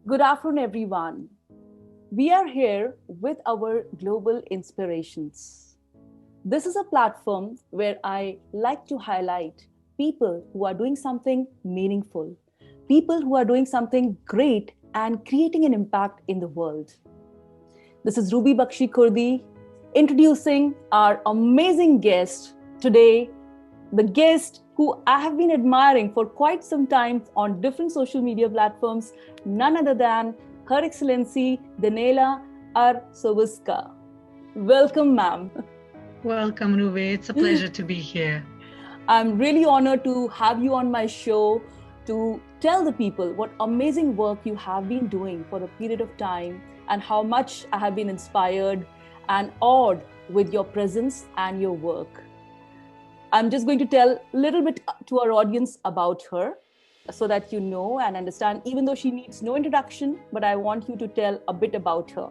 Good afternoon, everyone. We are here with our global inspirations. This is a platform where I like to highlight people who are doing something meaningful, people who are doing something great and creating an impact in the world. This is Bakshi Khurdi introducing our amazing guest today, the guest who I have been admiring for quite some time on different social media platforms, none other than Her Excellency Danela Arsovska. Welcome, ma'am. Welcome, Ruby. It's a pleasure to be here. I'm really honored to have you on my show to tell the people what amazing work you have been doing for a period of time and how much I have been inspired and awed with your presence and your work. I'm just going to tell a little bit to our audience about her so that you know and understand, even though she needs no introduction, but I want you to tell a bit about her.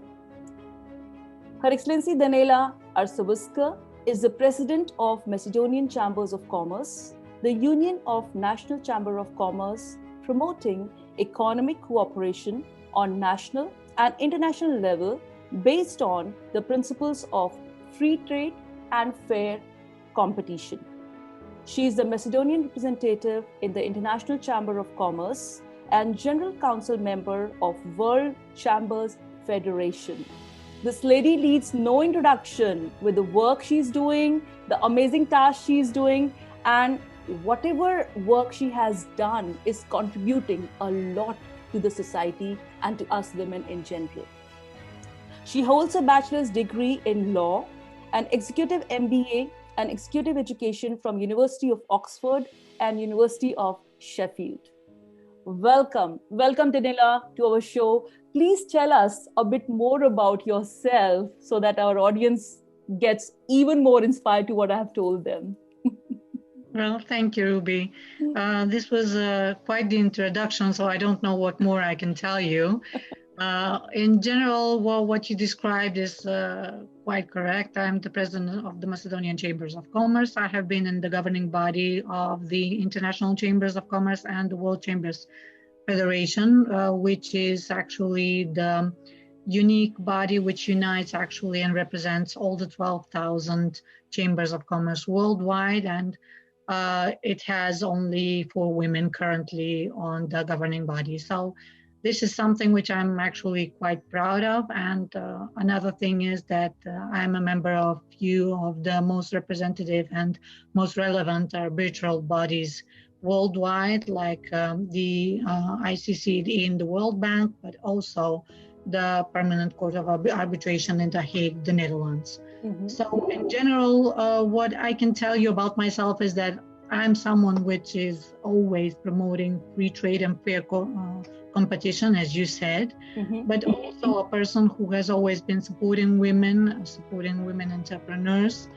Her Excellency Danela Arsovska is the president of Macedonian Chambers of Commerce, the union of National Chamber of Commerce promoting economic cooperation on national and international level based on the principles of free trade and fair competition. She is the Macedonian Representative in the International Chamber of Commerce and General Council member of World Chambers Federation. This lady needs no introduction with the work she's doing, the amazing task she's doing, and whatever work she has done is contributing a lot to the society and to us women in general. She holds a bachelor's degree in law, an executive MBA and executive education from University of Oxford and University of Sheffield. Welcome Danila to our show. Please tell us a bit more about yourself so that our audience gets even more inspired to what I have told them. Well, thank you, Ruby. This was quite the introduction, so I don't know what more I can tell you. In general, well, what you described is quite correct. I'm the president of the Macedonian Chambers of Commerce. I have been in the governing body of the International Chambers of Commerce and the World Chambers Federation, which is actually the unique body which unites actually and represents all the 12,000 chambers of commerce worldwide. And it has only 4 women currently on the governing body. So this is something which I'm actually quite proud of. And another thing is that I'm a member of few of the most representative and most relevant arbitral bodies worldwide, like the ICC in the World Bank, but also the Permanent Court of Arbitration in The Hague, the Netherlands. Mm-hmm. So in general, what I can tell you about myself is that I'm someone which is always promoting free trade and fair competition, as you said, mm-hmm. but also a person who has always been supporting women entrepreneurs,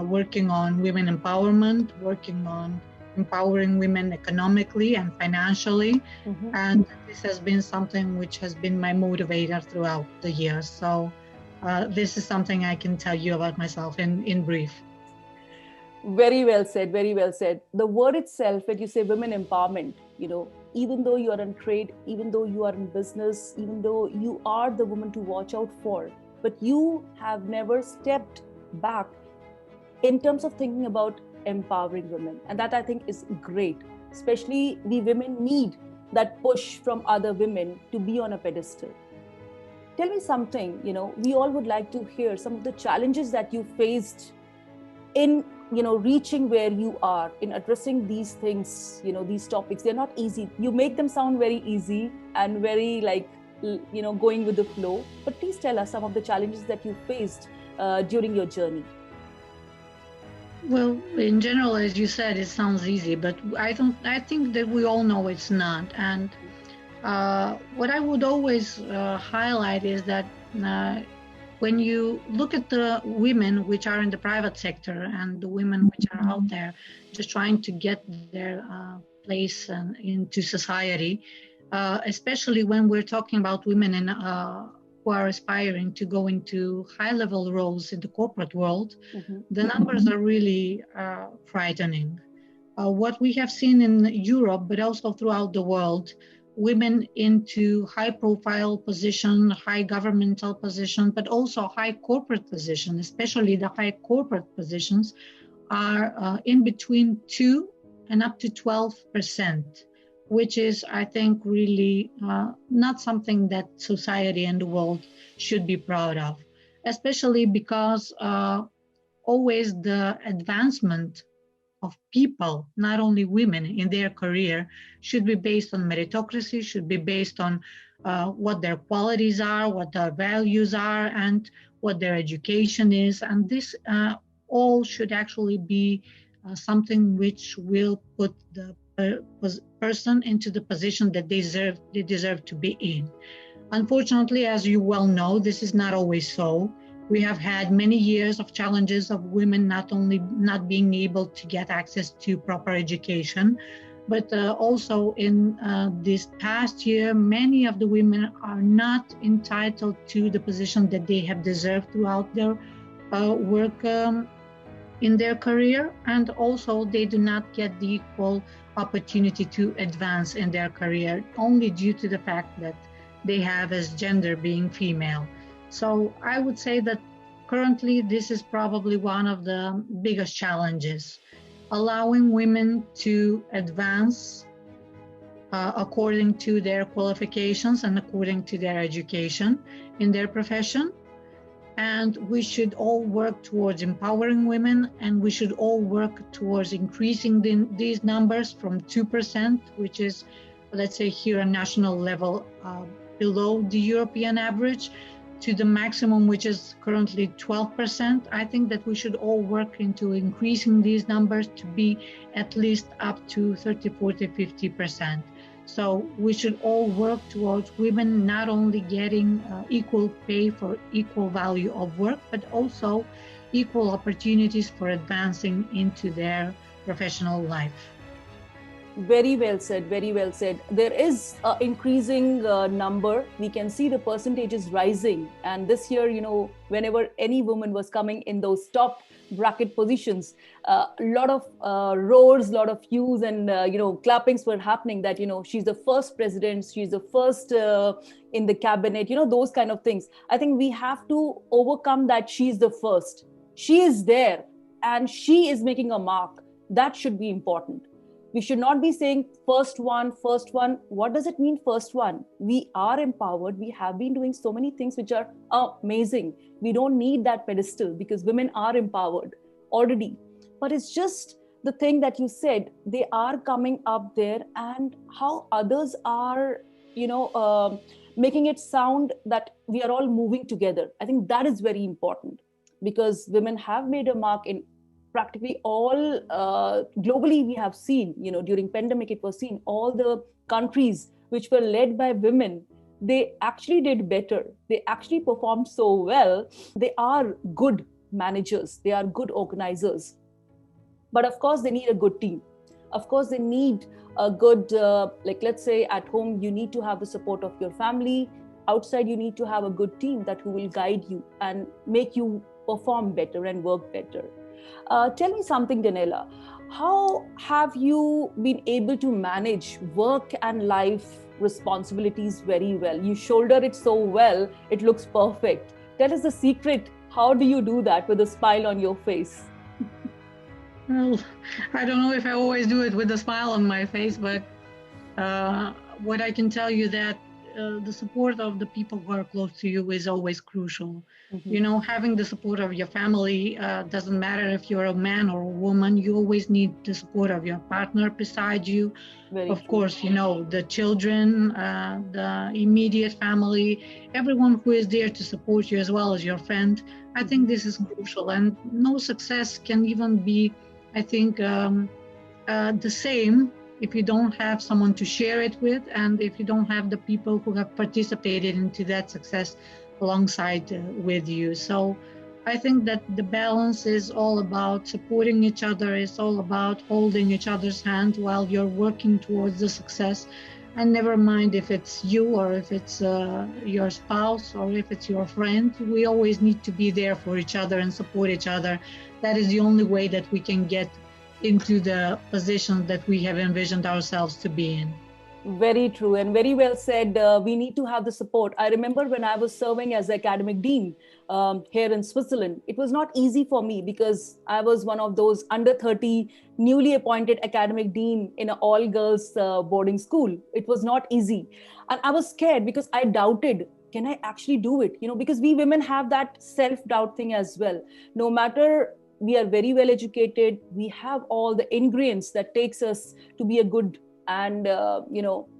working on women empowerment, working on empowering women economically and financially. Mm-hmm. And this has been something which has been my motivator throughout the years. So this is something I can tell you about myself in brief. Very well said, very well said. The word itself, when you say women empowerment, even though you are in trade, even though you are in business, even though you are the woman to watch out for, but you have never stepped back in terms of thinking about empowering women. And that I think is great. Especially we women need that push from other women to be on a pedestal. Tell me something, we all would like to hear some of the challenges that you faced in reaching where you are, in addressing these things, these topics. They're not easy. You make them sound very easy and very going with the flow. But please tell us some of the challenges that you faced during your journey. Well, in general, as you said, it sounds easy, but I think that we all know it's not. And what I would always highlight is that when you look at the women which are in the private sector and the women which are out there just trying to get their place into society, especially when we're talking about women who are aspiring to go into high-level roles in the corporate world, mm-hmm. the numbers are really frightening. What we have seen in Europe, but also throughout the world, women into high-profile position, high governmental position, but also high corporate position, especially the high corporate positions, are in between 2 and up to 12%, which is, I think, really not something that society and the world should be proud of, especially because always the advancement of people, not only women, in their career should be based on meritocracy, should be based on what their qualities are, what their values are, and what their education is. And this all should actually be something which will put the person into the position that they deserve to be in. Unfortunately, as you well know, this is not always so. We have had many years of challenges of women not only not being able to get access to proper education, but also in this past year, many of the women are not entitled to the position that they have deserved throughout their work in their career, and also they do not get the equal opportunity to advance in their career only due to the fact that they have as gender being female. So I would say that currently this is probably one of the biggest challenges, allowing women to advance according to their qualifications and according to their education in their profession. And we should all work towards empowering women, and we should all work towards increasing these numbers from 2%, which is, let's say here, a national level below the European average, to the maximum, which is currently 12%. I think that we should all work into increasing these numbers to be at least up to 30, 40, 50%. So we should all work towards women not only getting equal pay for equal value of work, but also equal opportunities for advancing into their professional life. Very well said, very well said. There is an increasing number. We can see the percentages rising. And this year, whenever any woman was coming in those top bracket positions, a lot of roars, a lot of hues and, clappings were happening that, she's the first president, she's the first in the cabinet, those kind of things. I think we have to overcome that she's the first. She is there and she is making a mark. That should be important. We should not be saying first one. What does it mean, first one? We are empowered. We have been doing so many things which are amazing. We don't need that pedestal because women are empowered already. But it's just the thing that you said, they are coming up there, and how others are, making it sound that we are all moving together. I think that is very important because women have made a mark in practically all globally. We have seen, during pandemic, it was seen all the countries which were led by women, they actually did better. They actually performed so well. They are good managers. They are good organizers. But of course, they need a good team. Of course, they need a good, let's say at home, you need to have the support of your family. Outside, you need to have a good team who will guide you and make you perform better and work better. Tell me something, Danela. How have you been able to manage work and life responsibilities very well? You shoulder it so well, it looks perfect. Tell us the secret. How do you do that with a smile on your face? Well, I don't know if I always do it with a smile on my face, but what I can tell you that the support of the people who are close to you is always crucial. Mm-hmm. Having the support of your family doesn't matter if you're a man or a woman. You always need the support of your partner beside you. Of course, the children, the immediate family, everyone who is there to support you as well as your friend. I think this is crucial, and no success can even be, I think, the same if you don't have someone to share it with, and if you don't have the people who have participated into that success alongside with you. So I think that the balance is all about supporting each other. It's all about holding each other's hand while you're working towards the success. And never mind if it's you or if it's your spouse or if it's your friend, we always need to be there for each other and support each other. That is the only way that we can get into the position that we have envisioned ourselves to be in. Very true and very well said. We need to have the support. I remember when I was serving as academic dean here in Switzerland, it was not easy for me because I was one of those under 30 newly appointed academic dean in an all girls boarding school. It was not easy. And I was scared because I doubted, can I actually do it? Because we women have that self-doubt thing as well. No matter we are very well educated, we have all the ingredients that takes us to be a good and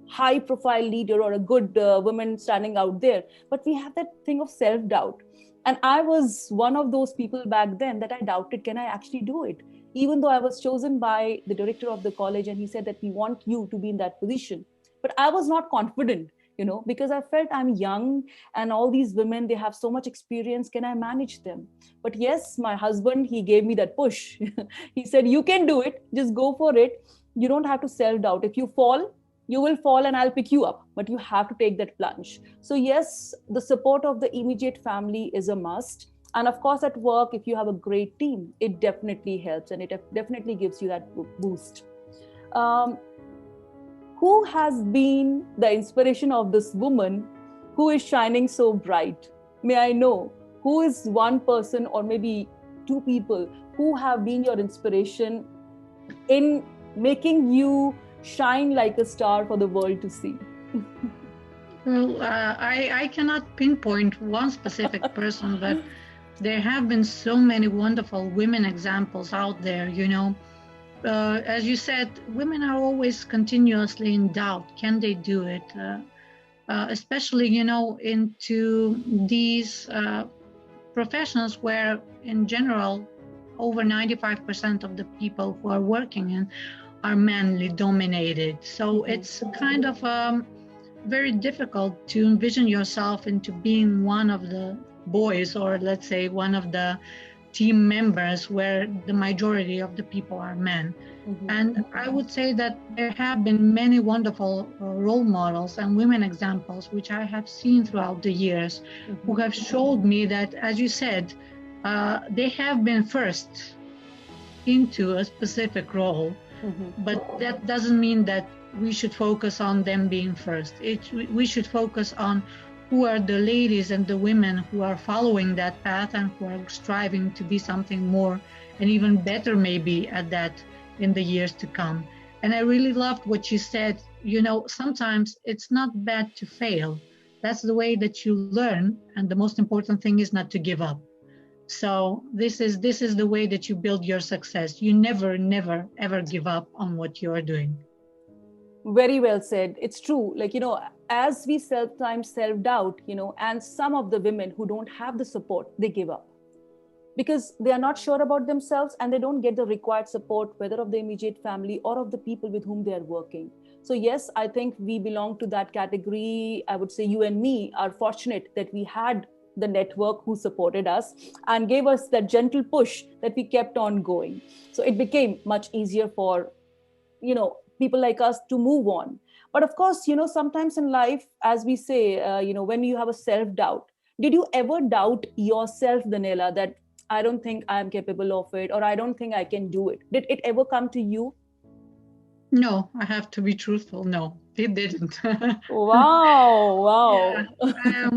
high profile leader or a good woman standing out there, but we have that thing of self doubt. And I was one of those people back then that I doubted, can I actually do it, even though I was chosen by the director of the college and he said that we want you to be in that position. But I was not confident, because I felt I'm young and all these women, they have so much experience, can I manage them? But yes, my husband, he gave me that push. He said, you can do it, just go for it. You don't have to self-doubt. If you fall, you will fall and I'll pick you up, but you have to take that plunge. So yes, the support of the immediate family is a must. And of course, at work, if you have a great team, it definitely helps and it definitely gives you that boost. Who has been the inspiration of this woman who is shining so bright? May I know who is one person or maybe two people who have been your inspiration in making you shine like a star for the world to see? Well, I cannot pinpoint one specific person, but there have been so many wonderful women examples out there, as you said, women are always continuously in doubt. Can they do it? Especially, into these professions where, in general, over 95% of the people who are working in are manly dominated. So it's kind of very difficult to envision yourself into being one of the boys, or let's say one of the team members where the majority of the people are men. And I would say that there have been many wonderful role models and women examples, which I have seen throughout the years, who have showed me that, as you said, they have been first into a specific role, but that doesn't mean that we should focus on them being first. We should focus on who are the ladies and the women who are following that path and who are striving to be something more and even better maybe at that in the years to come. And I really loved what you said, sometimes it's not bad to fail. That's the way that you learn, and the most important thing is not to give up. So this is the way that you build your success. You never, ever give up on what you are doing. Very well said. It's true. As we sometimes self-doubt, and some of the women who don't have the support, they give up because they are not sure about themselves and they don't get the required support, whether of the immediate family or of the people with whom they are working. So yes, I think we belong to that category. I would say you and me are fortunate that we had the network who supported us and gave us that gentle push that we kept on going. So it became much easier for, people like us to move on. But of course, sometimes in life, as we say, when you have a self-doubt, did you ever doubt yourself, Danela, that I don't think I'm capable of it, or I don't think I can do it? Did it ever come to you? No, I have to be truthful. No, it didn't. Wow. Yeah,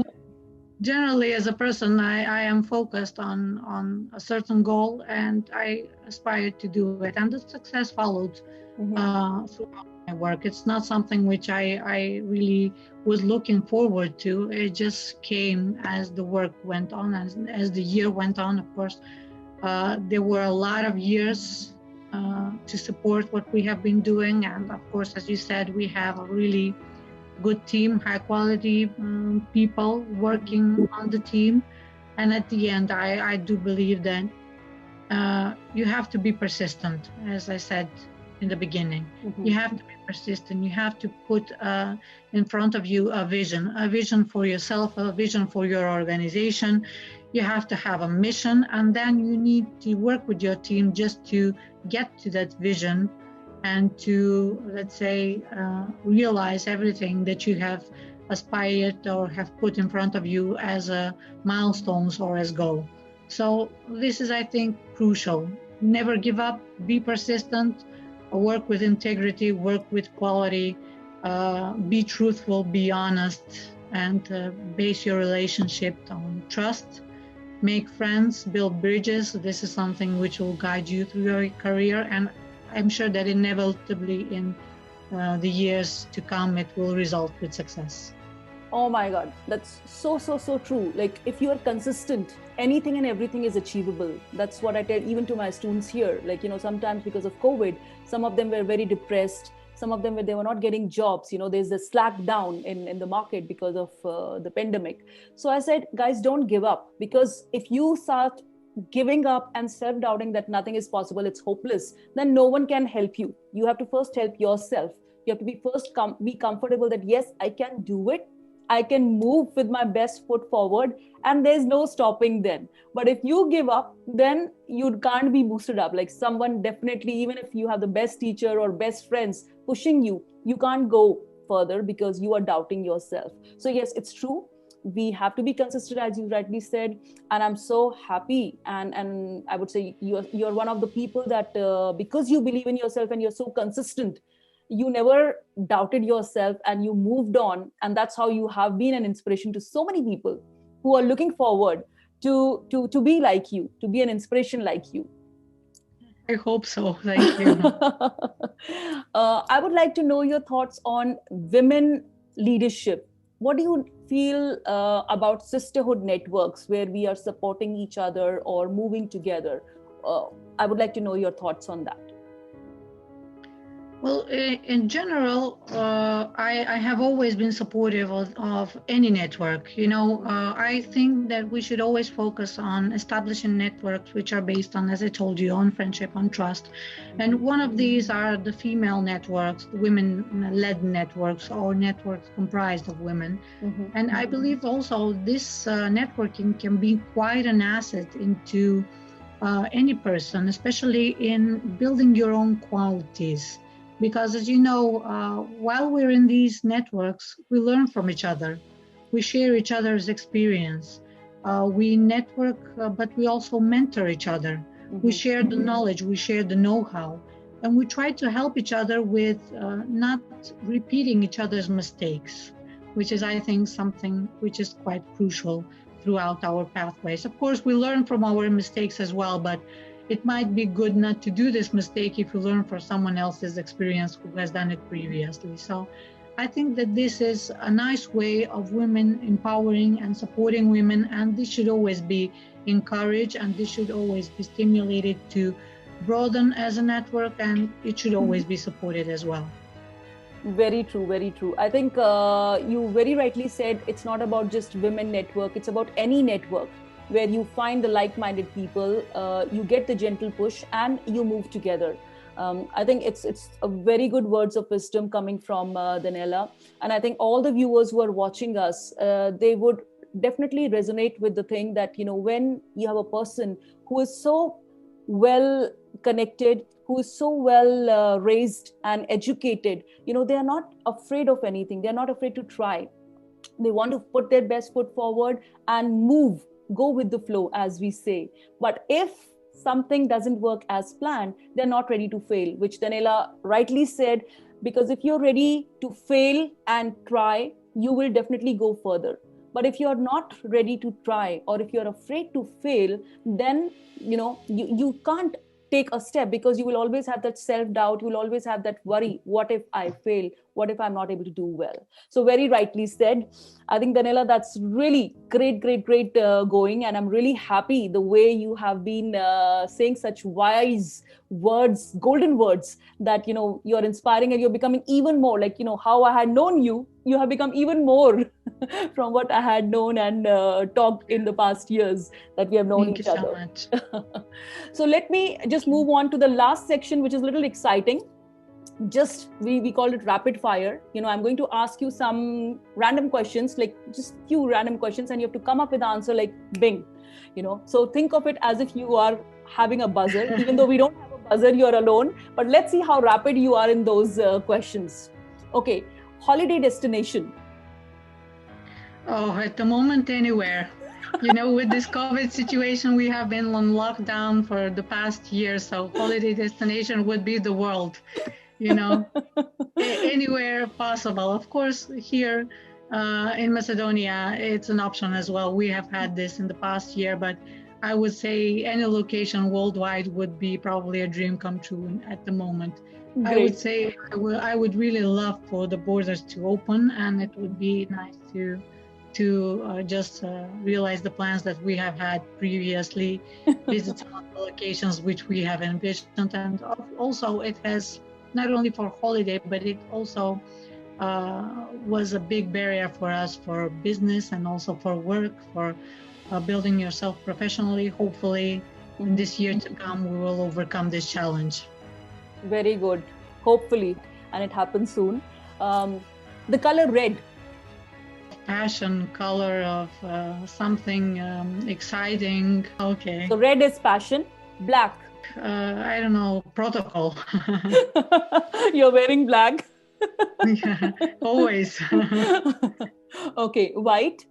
generally, as a person, I am focused on a certain goal and I aspire to do it. And the success followed throughout my work. It's not something which I really was looking forward to. It just came as the work went on, as the year went on, of course. There were a lot of years to support what we have been doing. And of course, as you said, we have a really good team, high quality people working on the team. And at the end, I do believe that you have to be persistent, as I said in the beginning. You have to be persistent. You have to put in front of you a vision for yourself, a vision for your organization. You have to have a mission, and then you need to work with your team just to get to that vision and to, let's say, realize everything that you have aspired or have put in front of you as milestones or as goal. So this is, I think, crucial. Never give up, be persistent, work with integrity, work with quality, Be truthful, be honest, and base your relationship on trust. Make friends, build bridges. This is something which will guide you through your career, and I'm sure that inevitably in the years to come, it will result with success. Oh my God, that's so true. Like, if you are consistent, anything and everything is achievable. That's what I tell even to my students here. Like, sometimes because of COVID, some of them were very depressed. Some of them, they were not getting jobs. There's a slack down in the market because of the pandemic. So I said, guys, don't give up, because if you start giving up and self-doubting that nothing is possible, it's hopeless, then no one can help you. You have to first help yourself. You have to be first be comfortable that yes, I can do it. I can move with my best foot forward, and there's no stopping then. But if you give up, then you can't be boosted up. Like, someone definitely, even if you have the best teacher or best friends pushing you, you can't go further because you are doubting yourself. So yes, it's true. We have to be consistent, as you rightly said. And I'm so happy. And I would say you're one of the people that because you believe in yourself and you're so consistent, you never doubted yourself and you moved on. And that's how you have been an inspiration to so many people who are looking forward to be like you, to be an inspiration like you. I hope so. Thank you. I would like to know your thoughts on women leadership. What do you feel about sisterhood networks where we are supporting each other or moving together? I would like to know your thoughts on that. Well, in general, I have always been supportive of any network. I think that we should always focus on establishing networks which are based on, as I told you, on friendship, on trust. And one of these are the female networks, the women-led networks, or networks comprised of women. Mm-hmm. And I believe also this networking can be quite an asset into any person, especially in building your own qualities. Because as you know, while we're in these networks, we learn from each other. We share each other's experience. We network, but we also mentor each other. Mm-hmm. We share the knowledge, we share the know-how, and we try to help each other with not repeating each other's mistakes, which is, I think, something which is quite crucial throughout our pathways. Of course, we learn from our mistakes as well, but it might be good not to do this mistake if you learn from someone else's experience who has done it previously. So I think that this is a nice way of women empowering and supporting women, and this should always be encouraged, and this should always be stimulated to broaden as a network, and it should always be supported as well. Very true, very true. I think you very rightly said it's not about just women network, it's about any network where you find the like-minded people, you get the gentle push, and you move together. I think it's a very good words of wisdom coming from Danela. And I think all the viewers who are watching us, they would definitely resonate with the thing that, when you have a person who is so well connected, who is so well raised and educated, they are not afraid of anything. They're not afraid to try. They want to put their best foot forward and move. Go with the flow, as we say. But if something doesn't work as planned, they're not ready to fail, which Danela rightly said, because if you're ready to fail and try, you will definitely go further. But if you're not ready to try, or if you're afraid to fail, then you can't take a step, because you will always have that self-doubt. You will always have that worry. What if I fail? What if I'm not able to do well? So very rightly said. I think, Danela, that's really great going. And I'm really happy the way you have been saying such wise words, golden words, that, you're inspiring and you're becoming even more like, how I had known you, you have become even more from what I had known and talked in the past years that we have known each other. Thank you so much. So let me just move on to the last section, which is a little exciting. Just we call it rapid fire. I'm going to ask you some random questions, like just few random questions, and you have to come up with the answer like bing. So think of it as if you are having a buzzer. Even though we don't have a buzzer, you're alone. But let's see how rapid you are in those questions. Okay, holiday destination. Oh, at the moment, anywhere. With this COVID situation, we have been on lockdown for the past year, so holiday destination would be the world. you know, anywhere possible. Of course, here in Macedonia, it's an option as well. We have had this in the past year, but I would say any location worldwide would be probably a dream come true at the moment. I would Great. say I would really love for the borders to open, and it would be nice to just realize the plans that we have had previously, visit some of the locations which we have envisioned, and also it has not only for holiday, but it also was a big barrier for us for business and also for work, for building yourself professionally. Hopefully, in this year to come, we will overcome this challenge. Very good. Hopefully, and it happens soon. The color red. Passion, color of something exciting. Okay. So red is passion. Black. I don't know, protocol. You're wearing black. Yeah, always. Okay, white.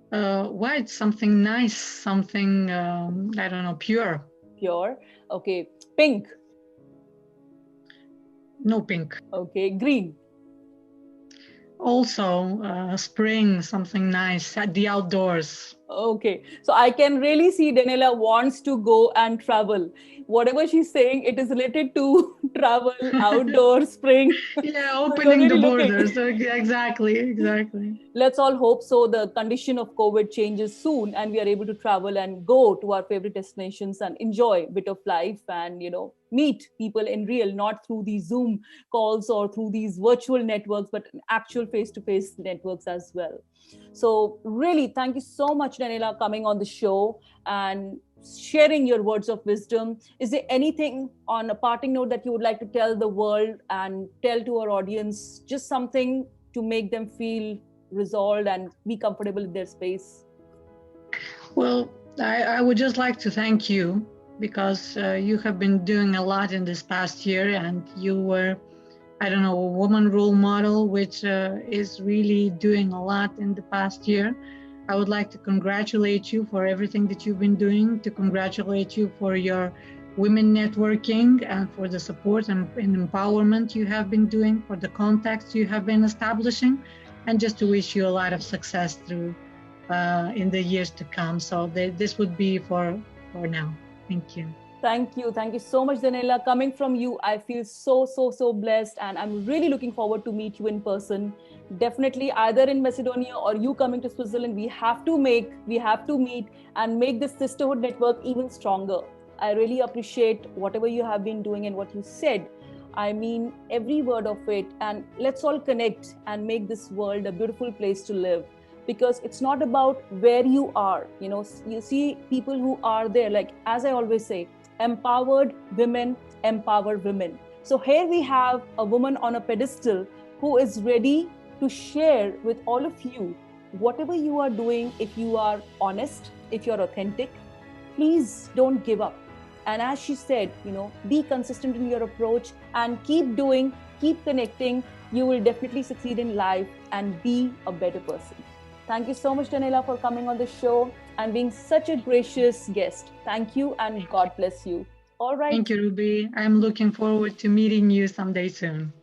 White, something nice, something, I don't know, pure. Pure. Okay, pink. No pink. Okay, green. Also, spring, something nice, at the outdoors. Okay, so I can really see Danela wants to go and travel. Whatever she's saying, it is related to travel, outdoor, spring. Yeah, opening the borders. Exactly. Let's all hope so. The condition of COVID changes soon and we are able to travel and go to our favorite destinations and enjoy a bit of life and, meet people in real, not through these Zoom calls or through these virtual networks, but actual face-to-face networks as well. So really, thank you so much, Danela, coming on the show and sharing your words of wisdom. Is there anything on a parting note that you would like to tell the world and tell to our audience, just something to make them feel resolved and be comfortable in their space? Well, I would just like to thank you because you have been doing a lot in this past year, and you were, I don't know, a woman role model, which is really doing a lot in the past year. I would like to congratulate you for everything that you've been doing, to congratulate you for your women networking and for the support and empowerment you have been doing, for the contacts you have been establishing, and just to wish you a lot of success through in the years to come. So this would be for now. Thank you. Thank you. Thank you so much, Danela. Coming from you, I feel so blessed, and I'm really looking forward to meet you in person. Definitely either in Macedonia or you coming to Switzerland. We have to meet and make this sisterhood network even stronger. I really appreciate whatever you have been doing and what you said. I mean every word of it, and let's all connect and make this world a beautiful place to live. Because it's not about where you are. You see people who are there, like, as I always say, empowered women empower women. So here we have a woman on a pedestal who is ready to share with all of you whatever you are doing. If you are honest, if you're authentic, please don't give up. And as she said, be consistent in your approach and keep doing, keep connecting. You will definitely succeed in life and be a better person. Thank you so much, Danela, for coming on the show and being such a gracious guest. Thank you, and God bless you. All right. Thank you, Ruby. I'm looking forward to meeting you someday soon.